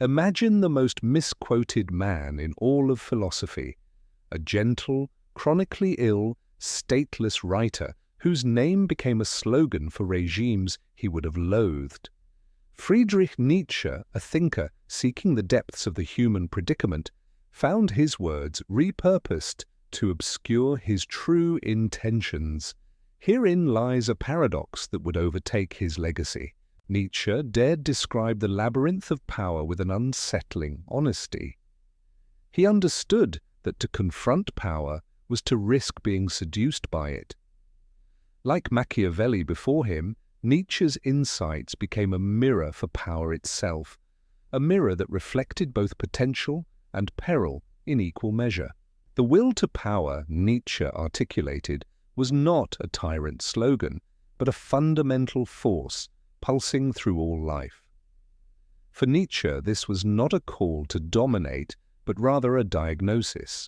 Imagine the most misquoted man in all of philosophy, a gentle, chronically ill, stateless writer whose name became a slogan for regimes he would have loathed. Friedrich Nietzsche, a thinker seeking the depths of the human predicament, found his words repurposed to obscure his true intentions. Herein lies a paradox that would overtake his legacy. Nietzsche dared describe the labyrinth of power with an unsettling honesty. He understood that to confront power was to risk being seduced by it. Like Machiavelli before him, Nietzsche's insights became a mirror for power itself, a mirror that reflected both potential and peril in equal measure. The will to power, Nietzsche articulated, was not a tyrant slogan, but a fundamental force pulsing through all life. For Nietzsche, this was not a call to dominate, but rather a diagnosis.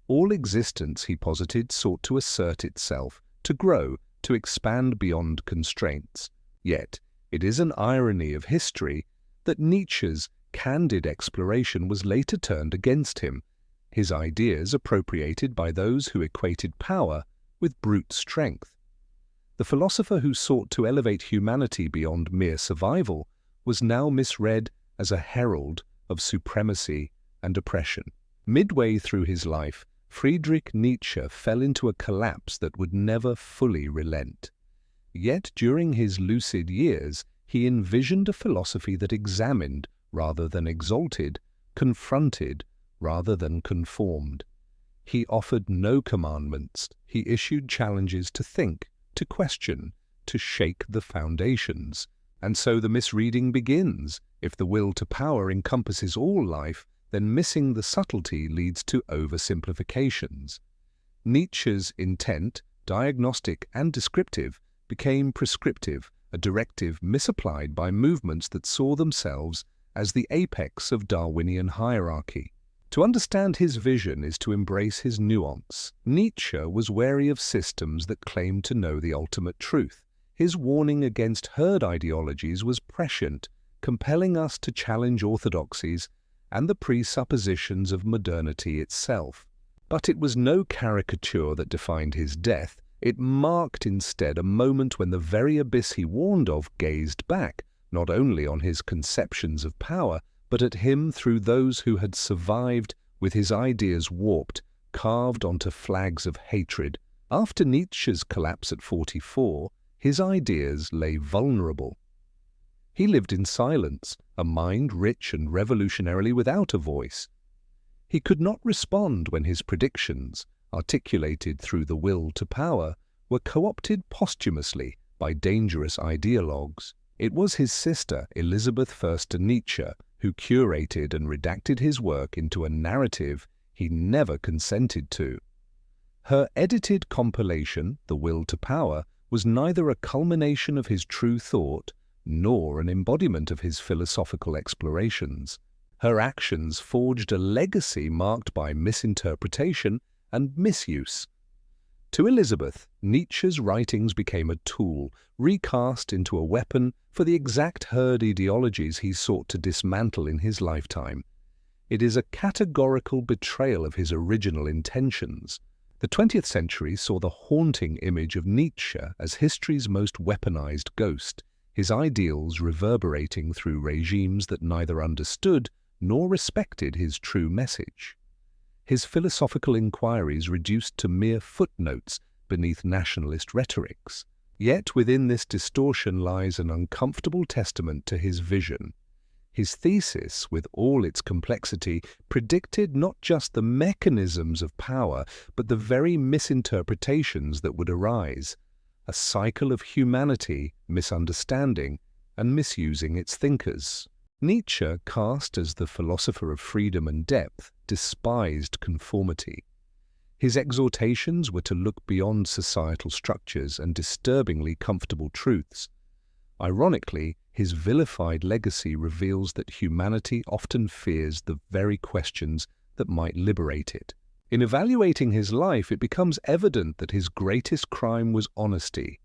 All existence, he posited, sought to assert itself, to grow, to expand beyond constraints. Yet, it is an irony of history that Nietzsche's candid exploration was later turned against him, his ideas appropriated by those who equated power with brute strength. The philosopher who sought to elevate humanity beyond mere survival was now misread as a herald of supremacy and oppression. Midway through his life, Friedrich Nietzsche fell into a collapse that would never fully relent. Yet during his lucid years, he envisioned a philosophy that examined rather than exalted, confronted rather than conformed. He offered no commandments. He issued challenges to think, to question, to shake the foundations. And so the misreading begins. If the will to power encompasses all life, then missing the subtlety leads to oversimplifications. Nietzsche's intent, diagnostic and descriptive, became prescriptive, a directive misapplied by movements that saw themselves as the apex of Darwinian hierarchy. To understand his vision is to embrace his nuance. Nietzsche was wary of systems that claimed to know the ultimate truth. His warning against herd ideologies was prescient, compelling us to challenge orthodoxies and the presuppositions of modernity itself. But it was no caricature that defined his death. It marked instead a moment when the very abyss he warned of gazed back, not only on his conceptions of power, but at him through those who had survived with his ideas warped, carved onto flags of hatred. After Nietzsche's collapse at 44, his ideas lay vulnerable. He lived in silence, a mind rich and revolutionarily without a voice. He could not respond when his predictions, articulated through the will to power, were co-opted posthumously by dangerous ideologues. It was his sister, Elizabeth Förster Nietzsche, who curated and redacted his work into a narrative he never consented to. Her edited compilation, The Will to Power, was neither a culmination of his true thought nor an embodiment of his philosophical explorations. Her actions forged a legacy marked by misinterpretation and misuse. To Elizabeth, Nietzsche's writings became a tool, recast into a weapon for the exact herd ideologies he sought to dismantle in his lifetime. It is a categorical betrayal of his original intentions. The 20th century saw the haunting image of Nietzsche as history's most weaponized ghost, his ideals reverberating through regimes that neither understood nor respected his true message. His philosophical inquiries reduced to mere footnotes beneath nationalist rhetorics. Yet within this distortion lies an uncomfortable testament to his vision. His thesis, with all its complexity, predicted not just the mechanisms of power, but the very misinterpretations that would arise, a cycle of humanity misunderstanding and misusing its thinkers. Nietzsche, cast as the philosopher of freedom and depth, despised conformity. His exhortations were to look beyond societal structures and disturbingly comfortable truths. Ironically, his vilified legacy reveals that humanity often fears the very questions that might liberate it. In evaluating his life, it becomes evident that his greatest crime was honesty.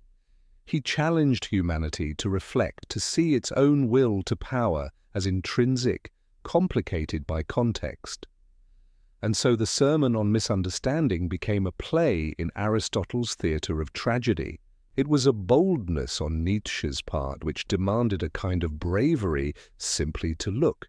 He challenged humanity to reflect, to see its own will to power as intrinsic, complicated by context. And so the Sermon on Misunderstanding became a play in Aristotle's theatre of tragedy. It was a boldness on Nietzsche's part which demanded a kind of bravery simply to look.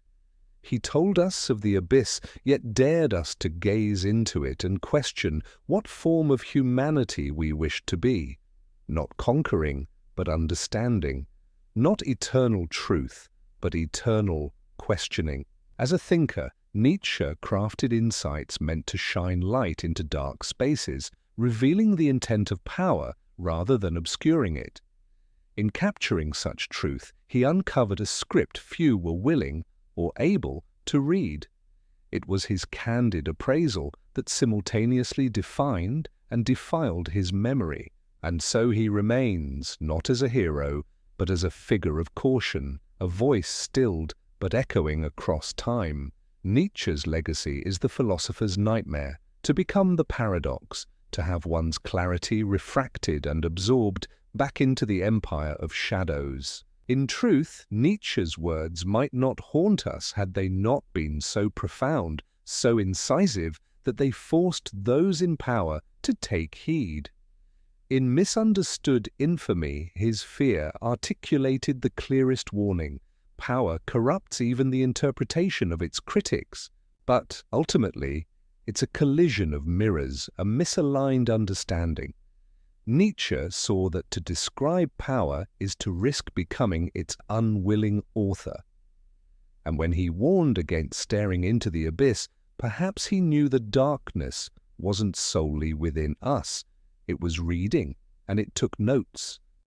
He told us of the abyss, yet dared us to gaze into it and question what form of humanity we wished to be. Not conquering, but understanding. Not eternal truth, but eternal questioning. As a thinker, Nietzsche crafted insights meant to shine light into dark spaces, revealing the intent of power rather than obscuring it. In capturing such truth, he uncovered a script few were willing or able to read. It was his candid appraisal that simultaneously defined and defiled his memory, and so he remains, not as a hero, but as a figure of caution, a voice stilled but echoing across time. Nietzsche's legacy is the philosopher's nightmare, to become the paradox, to have one's clarity refracted and absorbed back into the empire of shadows. In truth, Nietzsche's words might not haunt us had they not been so profound, so incisive, that they forced those in power to take heed. In Misunderstood Infamy, his fear articulated the clearest warning. Power corrupts even the interpretation of its critics. But, ultimately, it's a collision of mirrors, a misaligned understanding. Nietzsche saw that to describe power is to risk becoming its unwilling author. And when he warned against staring into the abyss, perhaps he knew the darkness wasn't solely within us. It was reading, and it took notes.